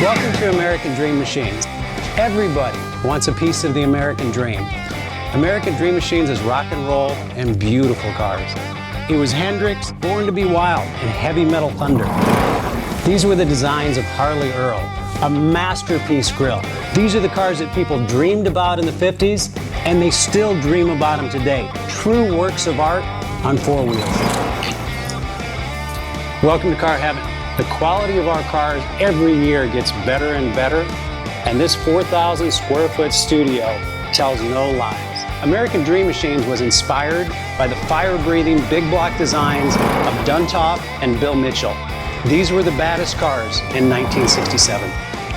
Welcome to American Dream Machines. Everybody wants a piece of the American dream. American Dream Machines is rock and roll and beautiful cars. It was Hendrix, Born to be Wild, and Heavy Metal Thunder. These were the designs of Harley Earl, a masterpiece grille. These are the cars that people dreamed about in the 50s, and they still dream about them today. True works of art on four wheels. Welcome to Car Heaven. The quality of our cars every year gets better and better, and this 4,000 square foot studio tells no lies. American Dream Machines was inspired by the fire-breathing big block designs of Duntop and Bill Mitchell. These were the baddest cars in 1967.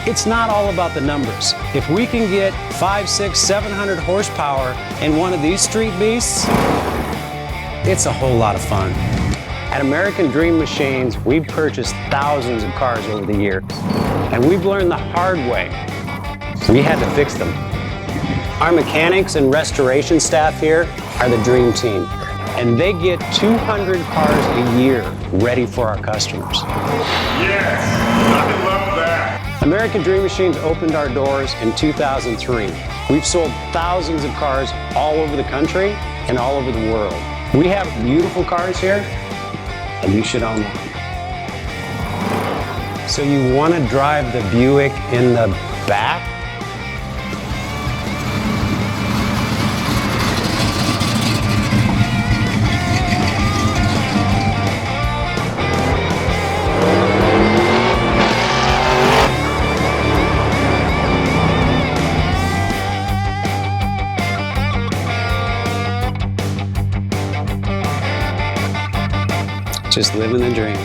It's not all about the numbers. If we can get 500, 600, 700 horsepower in one of these street beasts, it's a whole lot of fun. At American Dream Machines, we've purchased thousands of cars over the years, and we've learned the hard way. We had to fix them. Our mechanics and restoration staff here are the dream team, and they get 200 cars a year ready for our customers. Yes, I love that. American Dream Machines opened our doors in 2003. We've sold thousands of cars all over the country and all over the world. We have beautiful cars here, and you should own one. So you want to drive the Buick in the back? Just living the dream.